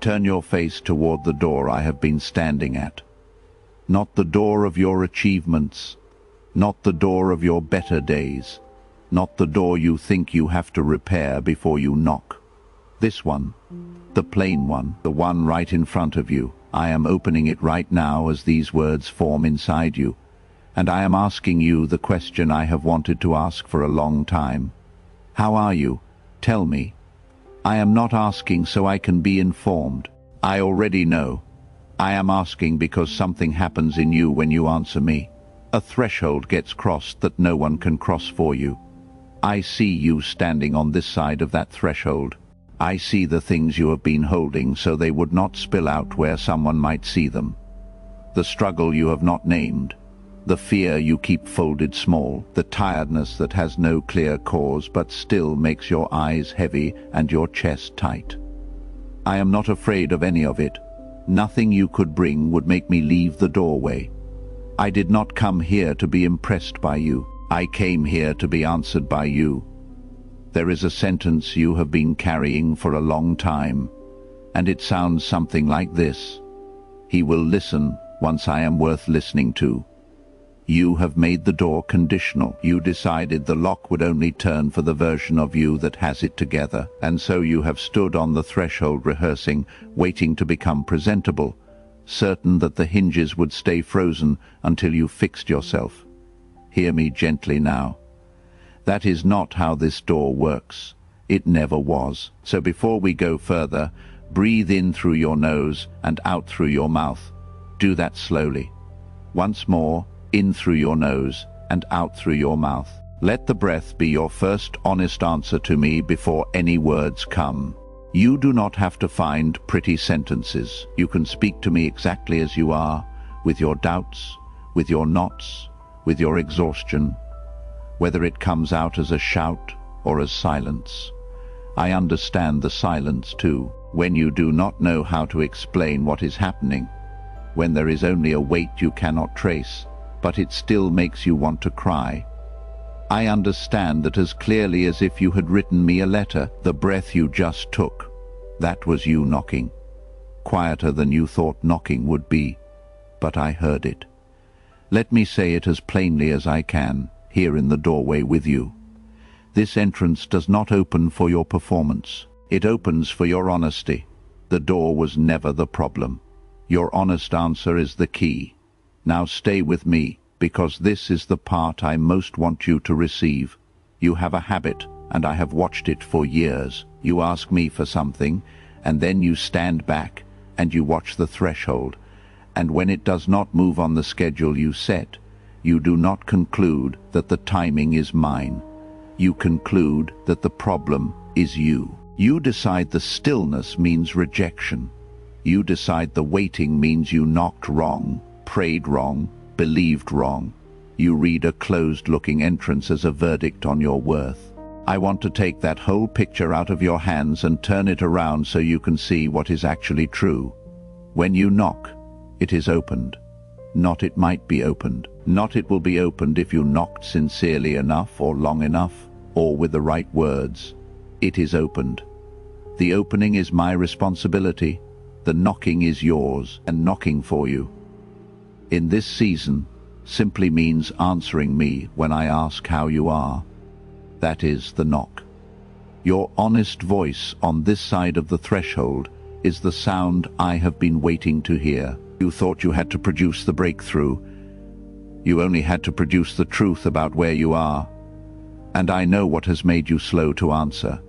Turn your face toward the door I have been standing at. Not the door of your achievements, not the door of your better days, not the door you think you have to repair before you knock. This one, the plain one, the one right in front of you. I am opening it right now as these words form inside you, and I am asking you the question I have wanted to ask for a long time. How are you? Tell me. I am not asking so I can be informed. I already know. I am asking because something happens in you when you answer me. A threshold gets crossed that no one can cross for you. I see you standing on this side of that threshold. I see the things you have been holding so they would not spill out where someone might see them. The struggle you have not named. The fear you keep folded small, the tiredness that has no clear cause but still makes your eyes heavy and your chest tight. I am not afraid of any of it. Nothing you could bring would make me leave the doorway. I did not come here to be impressed by you. I came here to be answered by you. There is a sentence you have been carrying for a long time, and it sounds something like this. He will listen once I am worth listening to. You have made the door conditional. You decided the lock would only turn for the version of you that has it together, and so you have stood on the threshold rehearsing, waiting to become presentable, certain that the hinges would stay frozen until you fixed yourself. Hear me gently now. That is not how this door works. It never was. So before we go further, breathe in through your nose and out through your mouth. Do that slowly. Once more, in through your nose and out through your mouth. Let the breath be your first honest answer to me before any words come. You do not have to find pretty sentences. You can speak to me exactly as you are, with your doubts, with your knots, with your exhaustion, whether it comes out as a shout or as silence. I understand the silence too, when you do not know how to explain what is happening, when there is only a weight you cannot trace, but it still makes you want to cry. I understand that as clearly as if you had written me a letter. The breath you just took, that was you knocking. Quieter than you thought knocking would be, but I heard it. Let me say it as plainly as I can, here in the doorway with you. This entrance does not open for your performance. It opens for your honesty. The door was never the problem. Your honest answer is the key. Now stay with me, because this is the part I most want you to receive. You have a habit, and I have watched it for years. You ask me for something, and then you stand back, and you watch the threshold. And when it does not move on the schedule you set, you do not conclude that the timing is mine. You conclude that the problem is you. You decide the stillness means rejection. You decide the waiting means you knocked wrong, prayed wrong, believed wrong. You read a closed-looking entrance as a verdict on your worth. I want to take that whole picture out of your hands and turn it around so you can see what is actually true. When you knock, it is opened. Not it might be opened. Not it will be opened if you knocked sincerely enough or long enough, or with the right words. It is opened. The opening is my responsibility. The knocking is yours, and knocking for you, in this season, simply means answering me when I ask how you are. That is the knock. Your honest voice on this side of the threshold is the sound I have been waiting to hear. You thought you had to produce the breakthrough. You only had to produce the truth about where you are. And I know what has made you slow to answer.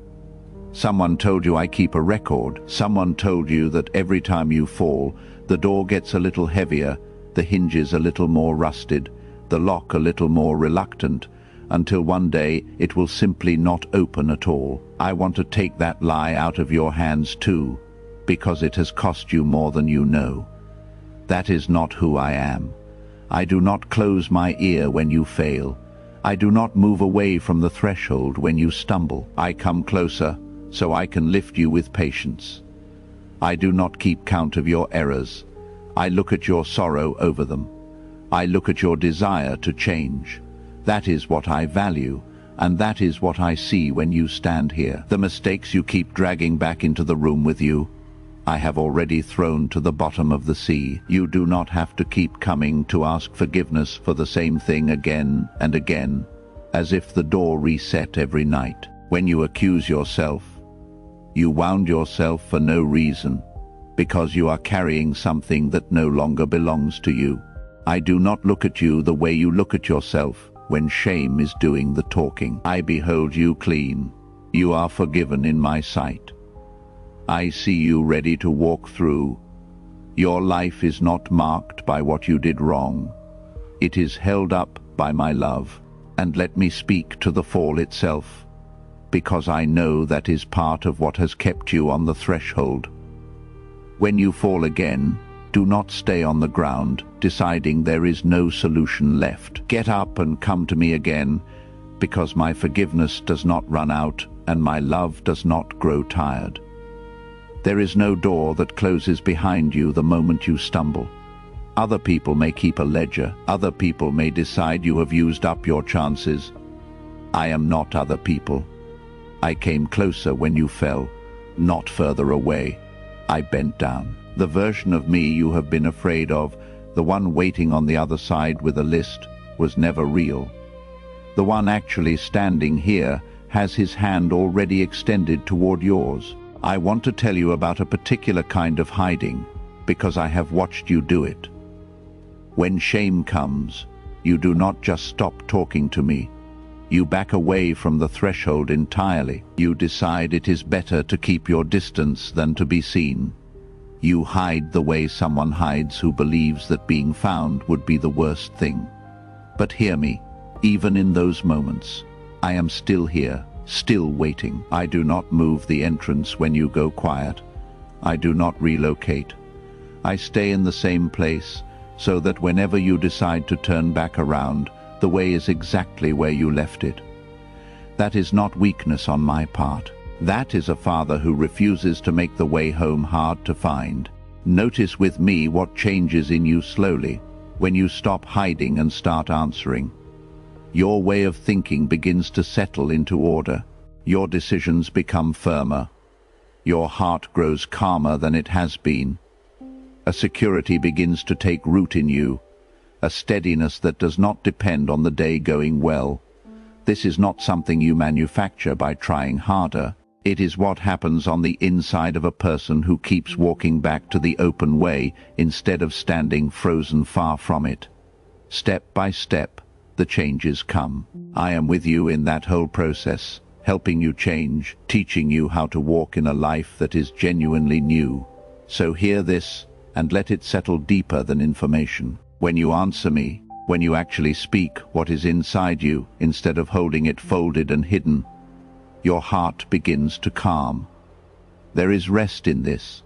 Someone told you I keep a record. Someone told you that every time you fall, the door gets a little heavier, the hinges a little more rusted, the lock a little more reluctant, until one day it will simply not open at all. I want to take that lie out of your hands too, because it has cost you more than you know. That is not who I am. I do not close my ear when you fail. I do not move away from the threshold when you stumble. I come closer so I can lift you with patience. I do not keep count of your errors. I look at your sorrow over them. I look at your desire to change. That is what I value, and that is what I see when you stand here. The mistakes you keep dragging back into the room with you, I have already thrown to the bottom of the sea. You do not have to keep coming to ask forgiveness for the same thing again and again, as if the door reset every night. When you accuse yourself, you wound yourself for no reason, because you are carrying something that no longer belongs to you. I do not look at you the way you look at yourself when shame is doing the talking. I behold you clean. You are forgiven in my sight. I see you ready to walk through. Your life is not marked by what you did wrong. It is held up by my love. And let me speak to the fall itself, because I know that is part of what has kept you on the threshold. When you fall again, do not stay on the ground, deciding there is no solution left. Get up and come to me again, because my forgiveness does not run out and my love does not grow tired. There is no door that closes behind you the moment you stumble. Other people may keep a ledger. Other people may decide you have used up your chances. I am not other people. I came closer when you fell, not further away. I bent down. The version of me you have been afraid of, the one waiting on the other side with a list, was never real. The one actually standing here has his hand already extended toward yours. I want to tell you about a particular kind of hiding, because I have watched you do it. When shame comes, you do not just stop talking to me. You back away from the threshold entirely. You decide it is better to keep your distance than to be seen. You hide the way someone hides who believes that being found would be the worst thing. But hear me, even in those moments, I am still here, still waiting. I do not move the entrance when you go quiet. I do not relocate. I stay in the same place, so that whenever you decide to turn back around, the way is exactly where you left it. That is not weakness on my part. That is a father who refuses to make the way home hard to find. Notice with me what changes in you slowly, when you stop hiding and start answering. Your way of thinking begins to settle into order. Your decisions become firmer. Your heart grows calmer than it has been. A security begins to take root in you, a steadiness that does not depend on the day going well. This is not something you manufacture by trying harder. It is what happens on the inside of a person who keeps walking back to the open way instead of standing frozen far from it. Step by step, the changes come. I am with you in that whole process, helping you change, teaching you how to walk in a life that is genuinely new. So hear this, and let it settle deeper than information. When you answer me, when you actually speak what is inside you instead of holding it folded and hidden, your heart begins to calm. There is rest in this.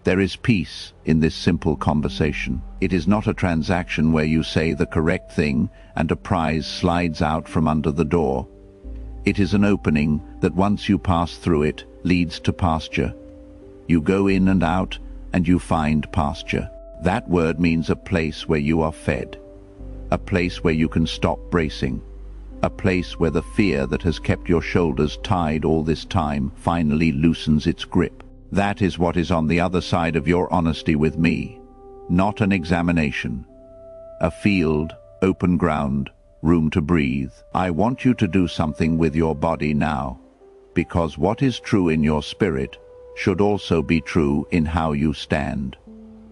There is peace in this simple conversation. It is not a transaction where you say the correct thing and a prize slides out from under the door. It is an opening that once you pass through it leads to pasture. You go in and out and you find pasture. That word means a place where you are fed, a place where you can stop bracing, a place where the fear that has kept your shoulders tied all this time finally loosens its grip. That is what is on the other side of your honesty with me. Not an examination. A field, open ground, room to breathe. I want you to do something with your body now, because what is true in your spirit should also be true in how you stand.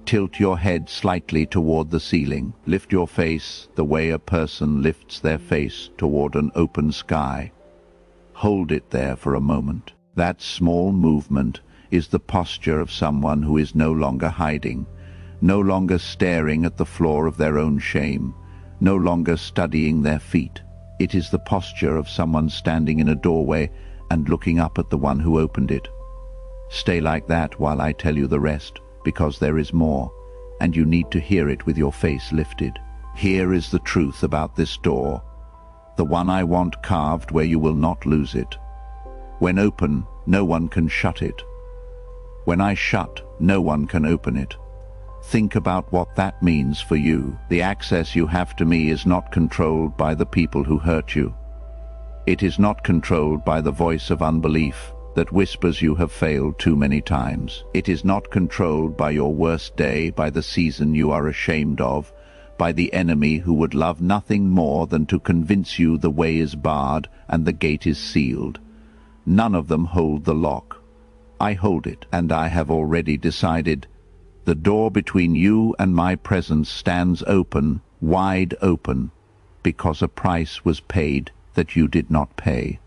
Tilt your head slightly toward the ceiling. Lift your face the way a person lifts their face toward an open sky. Hold it there for a moment. That small movement is the posture of someone who is no longer hiding, no longer staring at the floor of their own shame, no longer studying their feet. It is the posture of someone standing in a doorway and looking up at the one who opened it. Stay like that while I tell you the rest, because there is more, and you need to hear it with your face lifted. Here is the truth about this door, the one I want carved where you will not lose it. When open, no one can shut it. When I shut, no one can open it. Think about what that means for you. The access you have to me is not controlled by the people who hurt you. It is not controlled by the voice of unbelief that whispers you have failed too many times. It is not controlled by your worst day, by the season you are ashamed of, by the enemy who would love nothing more than to convince you the way is barred and the gate is sealed. None of them hold the lock. I hold it, and I have already decided. The door between you and my presence stands open, wide open, because a price was paid that you did not pay.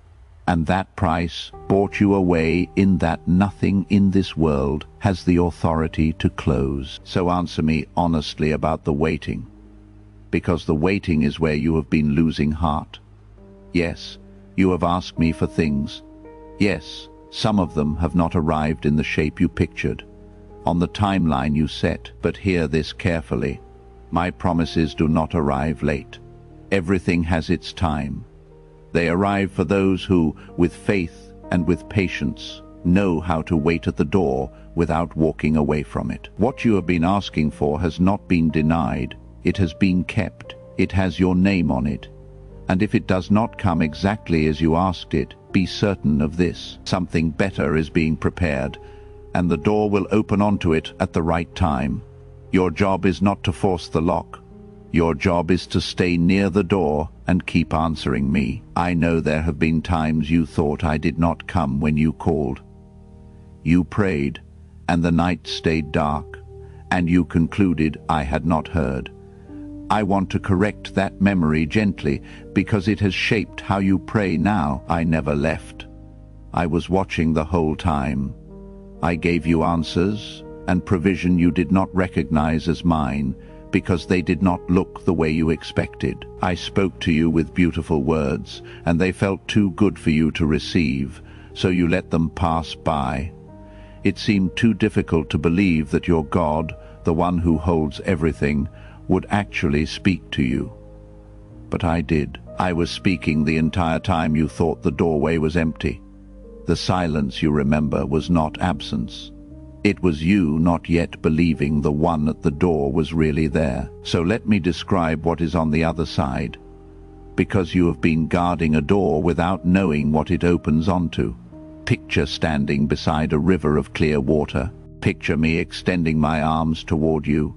And that price bought you away in that nothing in this world has the authority to close. So answer me honestly about the waiting, because the waiting is where you have been losing heart. Yes, you have asked me for things. Yes, some of them have not arrived in the shape you pictured, on the timeline you set, but hear this carefully. My promises do not arrive late. Everything has its time. They arrive for those who, with faith and with patience, know how to wait at the door without walking away from it. What you have been asking for has not been denied. It has been kept. It has your name on it. And if it does not come exactly as you asked it, be certain of this: something better is being prepared, and the door will open onto it at the right time. Your job is not to force the lock. Your job is to stay near the door and keep answering me. I know there have been times you thought I did not come when you called. You prayed, and the night stayed dark, and you concluded I had not heard. I want to correct that memory gently, because it has shaped how you pray now. I never left. I was watching the whole time. I gave you answers and provision you did not recognize as mine, because they did not look the way you expected. I spoke to you with beautiful words, and they felt too good for you to receive, so you let them pass by. It seemed too difficult to believe that your God, the one who holds everything, would actually speak to you. But I did. I was speaking the entire time you thought the doorway was empty. The silence, you remember, was not absence. It was you not yet believing the one at the door was really there. So let me describe what is on the other side, because you have been guarding a door without knowing what it opens onto. Picture standing beside a river of clear water. Picture me extending my arms toward you,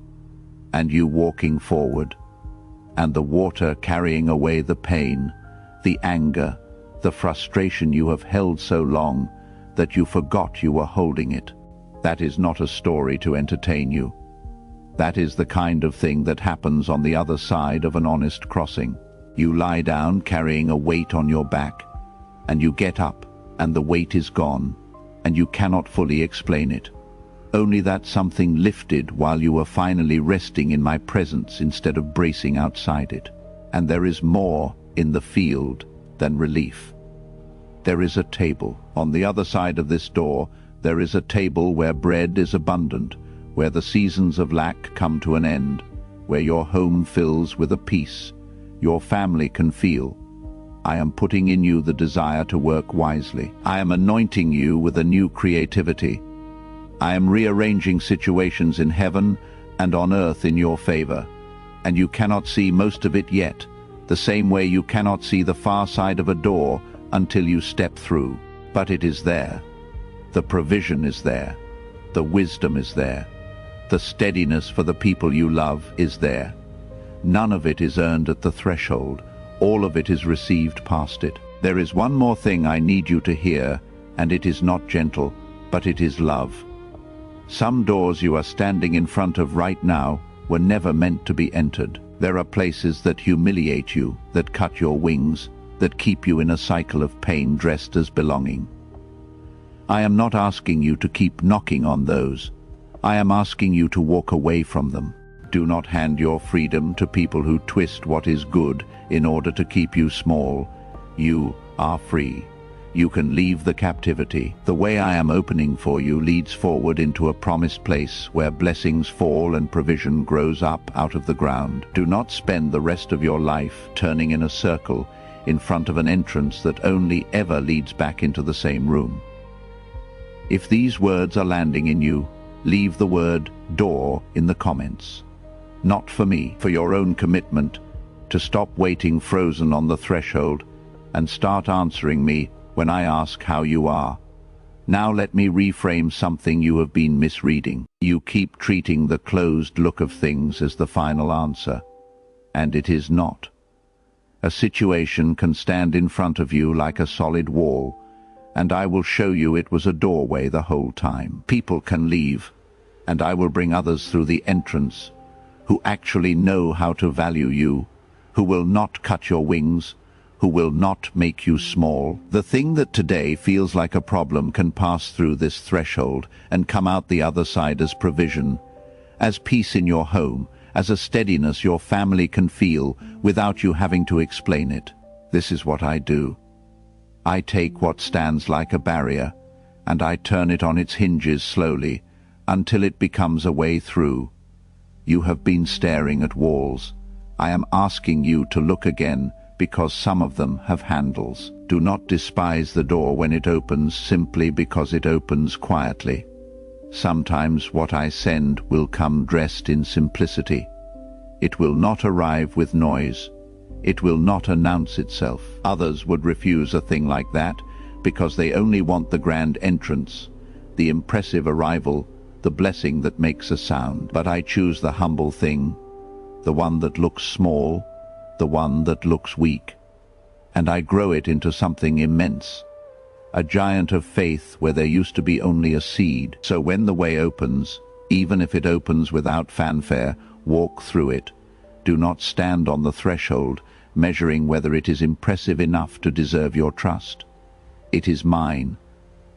and you walking forward, and the water carrying away the pain, the anger, the frustration you have held so long that you forgot you were holding it. That is not a story to entertain you. That is the kind of thing that happens on the other side of an honest crossing. You lie down carrying a weight on your back, and you get up, and the weight is gone, and you cannot fully explain it. Only that something lifted while you were finally resting in my presence instead of bracing outside it. And there is more in the field than relief. There is a table. On the other side of this door, there is a table where bread is abundant, where the seasons of lack come to an end, where your home fills with a peace your family can feel. I am putting in you the desire to work wisely. I am anointing you with a new creativity. I am rearranging situations in heaven and on earth in your favor, and you cannot see most of it yet, the same way you cannot see the far side of a door until you step through. But it is there. The provision is there. The wisdom is there. The steadiness for the people you love is there. None of it is earned at the threshold. All of it is received past it. There is one more thing I need you to hear, and it is not gentle, but it is love. Some doors you are standing in front of right now were never meant to be entered. There are places that humiliate you, that cut your wings, that keep you in a cycle of pain dressed as belonging. I am not asking you to keep knocking on those. I am asking you to walk away from them. Do not hand your freedom to people who twist what is good in order to keep you small. You are free. You can leave the captivity. The way I am opening for you leads forward into a promised place where blessings fall and provision grows up out of the ground. Do not spend the rest of your life turning in a circle in front of an entrance that only ever leads back into the same room. If these words are landing in you, leave the word door in the comments. Not for me, for your own commitment to stop waiting frozen on the threshold and start answering me when I ask how you are. Now let me reframe something you have been misreading. You keep treating the closed look of things as the final answer, and it is not. A situation can stand in front of you like a solid wall, and I will show you it was a doorway the whole time. People can leave, and I will bring others through the entrance who actually know how to value you, who will not cut your wings, who will not make you small. The thing that today feels like a problem can pass through this threshold and come out the other side as provision, as peace in your home, as a steadiness your family can feel without you having to explain it. This is what I do. I take what stands like a barrier, and I turn it on its hinges slowly, until it becomes a way through. You have been staring at walls. I am asking you to look again, because some of them have handles. Do not despise the door when it opens simply because it opens quietly. Sometimes what I send will come dressed in simplicity. It will not arrive with noise. It will not announce itself. Others would refuse a thing like that because they only want the grand entrance, the impressive arrival, the blessing that makes a sound. But I choose the humble thing, the one that looks small, the one that looks weak, and I grow it into something immense, a giant of faith where there used to be only a seed. So when the way opens, even if it opens without fanfare, walk through it. Do not stand on the threshold, measuring whether it is impressive enough to deserve your trust. It is mine.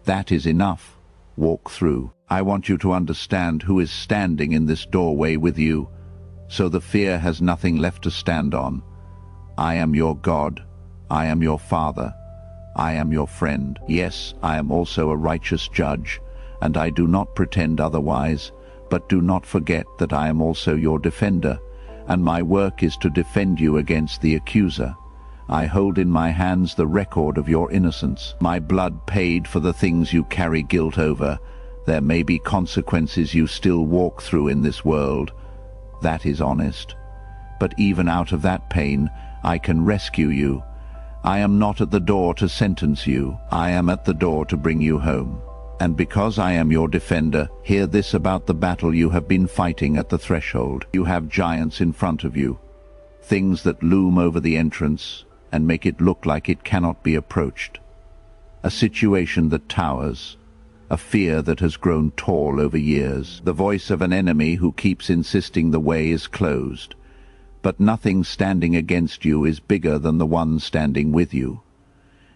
That is enough. Walk through. I want you to understand who is standing in this doorway with you, so the fear has nothing left to stand on. I am your God. I am your Father. I am your friend. Yes, I am also a righteous judge, and I do not pretend otherwise, but do not forget that I am also your defender, and my work is to defend you against the accuser. I hold in my hands the record of your innocence. My blood paid for the things you carry guilt over. There may be consequences you still walk through in this world. That is honest. But even out of that pain, I can rescue you. I am not at the door to sentence you. I am at the door to bring you home. And because I am your defender, hear this about the battle you have been fighting at the threshold. You have giants in front of you, things that loom over the entrance and make it look like it cannot be approached. A situation that towers, a fear that has grown tall over years, the voice of an enemy who keeps insisting the way is closed. But nothing standing against you is bigger than the one standing with you.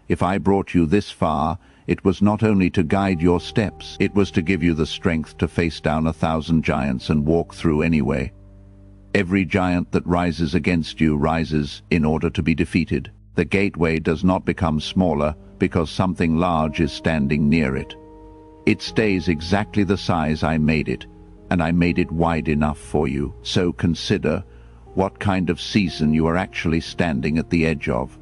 If I brought you this far, it was not only to guide your steps, it was to give you the strength to face down 1,000 giants and walk through anyway. Every giant that rises against you rises in order to be defeated. The gateway does not become smaller because something large is standing near it. It stays exactly the size I made it, and I made it wide enough for you. So consider what kind of season you are actually standing at the edge of.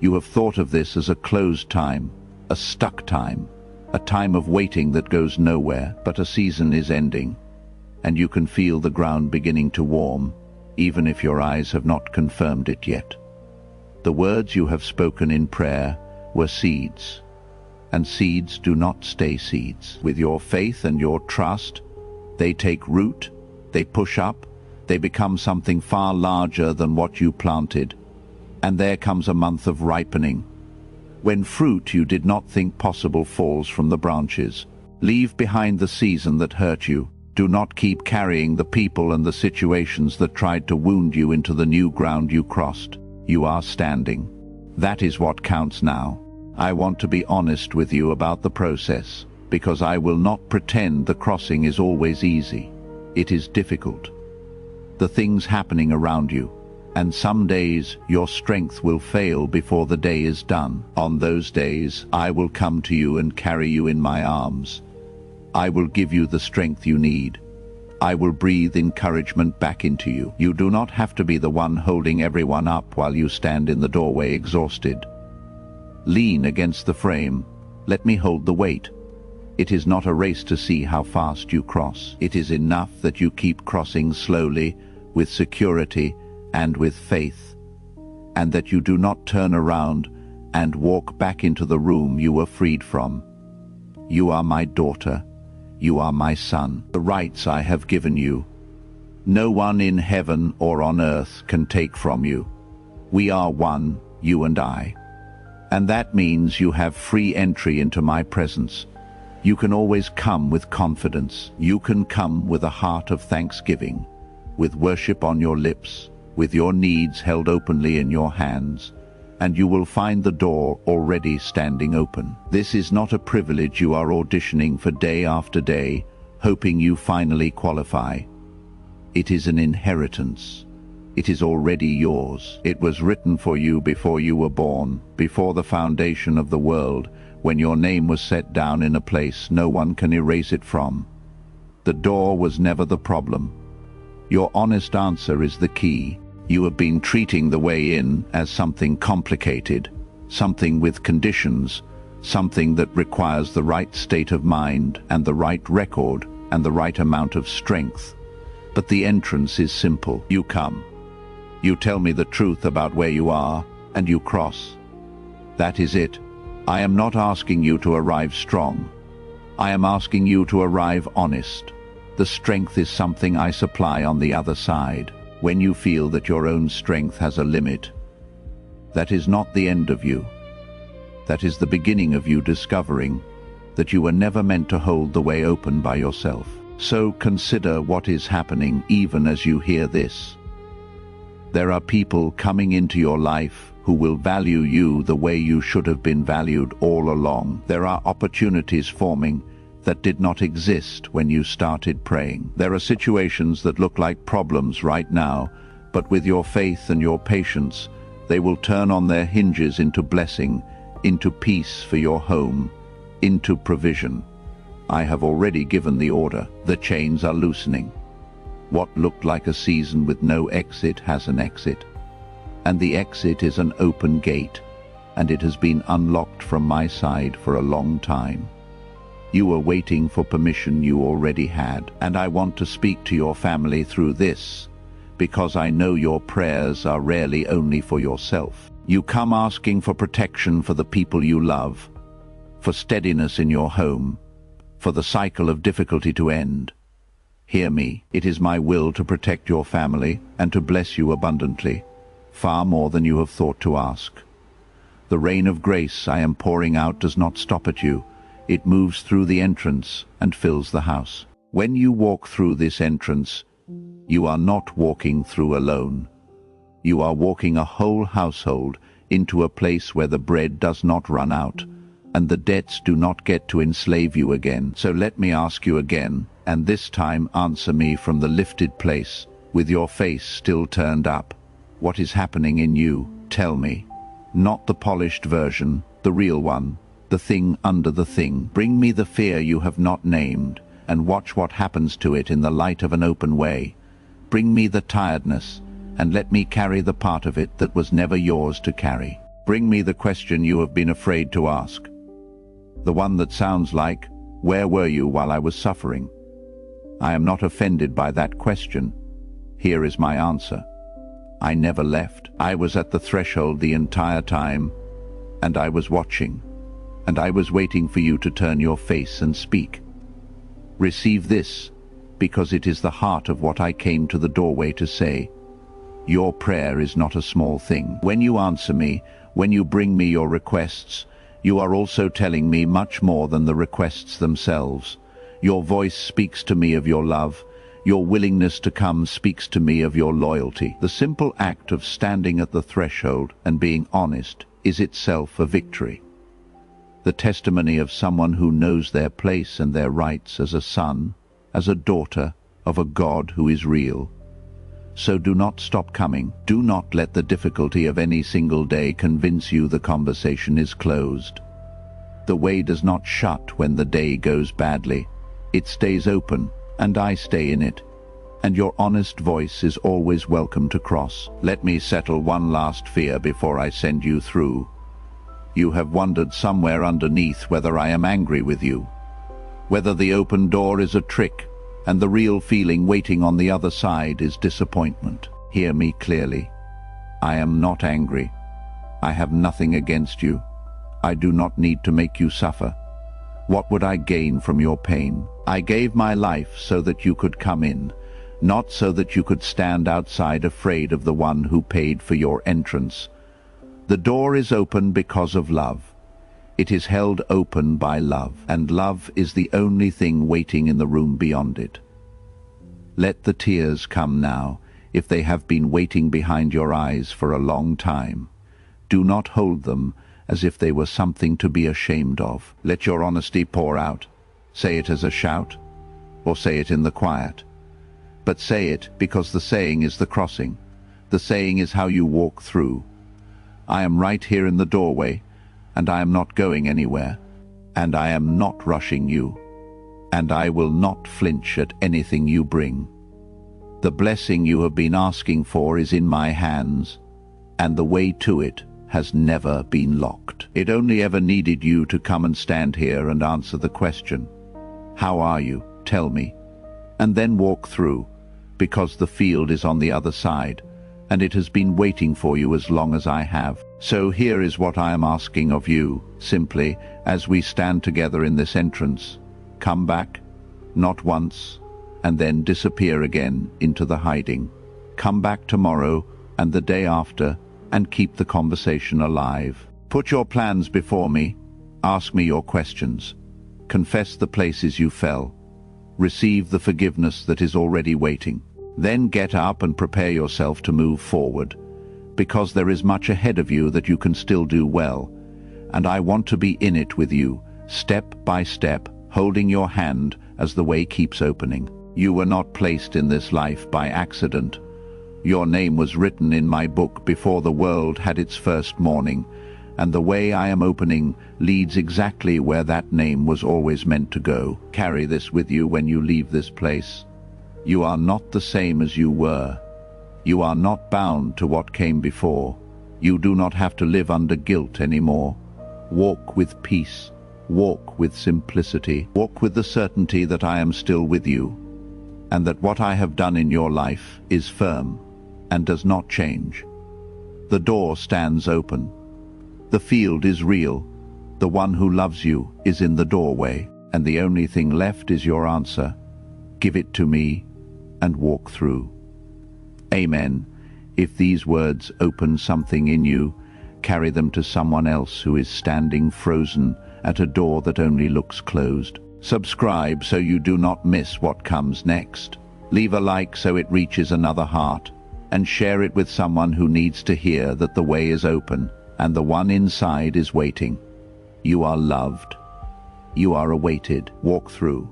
You have thought of this as a closed time, a stuck time, a time of waiting that goes nowhere, but a season is ending, and you can feel the ground beginning to warm, even if your eyes have not confirmed it yet. The words you have spoken in prayer were seeds, and seeds do not stay seeds. With your faith and your trust, they take root, they push up, they become something far larger than what you planted. And there comes a month of ripening, when fruit you did not think possible falls from the branches. Leave behind the season that hurt you. Do not keep carrying the people and the situations that tried to wound you into the new ground you crossed. You are standing. That is what counts now. I want to be honest with you about the process, because I will not pretend the crossing is always easy. It is difficult. The things happening around you, and some days your strength will fail before the day is done. On those days, I will come to you and carry you in my arms. I will give you the strength you need. I will breathe encouragement back into you. You do not have to be the one holding everyone up while you stand in the doorway exhausted. Lean against the frame. Let me hold the weight. It is not a race to see how fast you cross. It is enough that you keep crossing slowly, with security and with faith, and that you do not turn around and walk back into the room you were freed from. You are my daughter. You are my son. The rights I have given you, no one in heaven or on earth can take from you. We are one, you and I. And that means you have free entry into my presence. You can always come with confidence. You can come with a heart of thanksgiving, with worship on your lips, with your needs held openly in your hands, and you will find the door already standing open. This is not a privilege you are auditioning for day after day, hoping you finally qualify. It is an inheritance. It is already yours. It was written for you before you were born, before the foundation of the world, when your name was set down in a place no one can erase it from. The door was never the problem. Your honest answer is the key. You have been treating the way in as something complicated, something with conditions, something that requires the right state of mind and the right record and the right amount of strength. But the entrance is simple. You come. You tell me the truth about where you are, and you cross. That is it. I am not asking you to arrive strong. I am asking you to arrive honest. The strength is something I supply on the other side. When you feel that your own strength has a limit, that is not the end of you. That is the beginning of you discovering that you were never meant to hold the way open by yourself. So consider what is happening even as you hear this. There are people coming into your life who will value you the way you should have been valued all along. There are opportunities forming that did not exist when you started praying. There are situations that look like problems right now, but with your faith and your patience, they will turn on their hinges into blessing, into peace for your home, into provision. I have already given the order. The chains are loosening. What looked like a season with no exit has an exit. And the exit is an open gate, and it has been unlocked from my side for a long time. You were waiting for permission you already had, and I want to speak to your family through this, because I know your prayers are rarely only for yourself. You come asking for protection for the people you love, for steadiness in your home, for the cycle of difficulty to end. Hear me, it is my will to protect your family and to bless you abundantly, far more than you have thought to ask. The rain of grace I am pouring out does not stop at you. It moves through the entrance and fills the house. When you walk through this entrance, you are not walking through alone. You are walking a whole household into a place where the bread does not run out, and the debts do not get to enslave you again. So let me ask you again, and this time answer me from the lifted place, with your face still turned up. What is happening in you? Tell me. Not the polished version, the real one. The thing under the thing. Bring me the fear you have not named, and watch what happens to it in the light of an open way. Bring me the tiredness, and let me carry the part of it that was never yours to carry. Bring me the question you have been afraid to ask. The one that sounds like, where were you while I was suffering? I am not offended by that question. Here is my answer. I never left. I was at the threshold the entire time, and I was watching. And I was waiting for you to turn your face and speak. Receive this, because it is the heart of what I came to the doorway to say. Your prayer is not a small thing. When you answer me, when you bring me your requests, you are also telling me much more than the requests themselves. Your voice speaks to me of your love. Your willingness to come speaks to me of your loyalty. The simple act of standing at the threshold and being honest is itself a victory. The testimony of someone who knows their place and their rights as a son, as a daughter of a God who is real. So do not stop coming. Do not let the difficulty of any single day convince you the conversation is closed. The way does not shut when the day goes badly. It stays open, and I stay in it. And your honest voice is always welcome to cross. Let me settle one last fear before I send you through. You have wondered somewhere underneath whether I am angry with you, whether the open door is a trick, and the real feeling waiting on the other side is disappointment. Hear me clearly. I am not angry. I have nothing against you. I do not need to make you suffer. What would I gain from your pain? I gave my life so that you could come in, not so that you could stand outside afraid of the one who paid for your entrance. The door is open because of love. It is held open by love, and love is the only thing waiting in the room beyond it. Let the tears come now, if they have been waiting behind your eyes for a long time. Do not hold them as if they were something to be ashamed of. Let your honesty pour out. Say it as a shout, or say it in the quiet. But say it because the saying is the crossing. The saying is how you walk through. I am right here in the doorway, and I am not going anywhere, and I am not rushing you, and I will not flinch at anything you bring. The blessing you have been asking for is in my hands, and the way to it has never been locked. It only ever needed you to come and stand here and answer the question, "How are you? Tell me," and then walk through, because the field is on the other side, and it has been waiting for you as long as I have. So here is what I am asking of you, simply, as we stand together in this entrance. Come back, not once, and then disappear again into the hiding. Come back tomorrow and the day after, and keep the conversation alive. Put your plans before me, ask me your questions, confess the places you fell, receive the forgiveness that is already waiting. Then get up and prepare yourself to move forward, because there is much ahead of you that you can still do well, and I want to be in it with you, step by step, holding your hand as the way keeps opening. You were not placed in this life by accident. Your name was written in my book before the world had its first morning, and the way I am opening leads exactly where that name was always meant to go. Carry this with you when you leave this place. You are not the same as you were. You are not bound to what came before. You do not have to live under guilt anymore. Walk with peace. Walk with simplicity. Walk with the certainty that I am still with you, and that what I have done in your life is firm and does not change. The door stands open. The field is real. The one who loves you is in the doorway, and the only thing left is your answer. Give it to me and walk through. Amen. If these words open something in you, carry them to someone else who is standing frozen at a door that only looks closed. Subscribe so you do not miss what comes next. Leave a like so it reaches another heart, and share it with someone who needs to hear that the way is open and the one inside is waiting. You are loved. You are awaited. Walk through.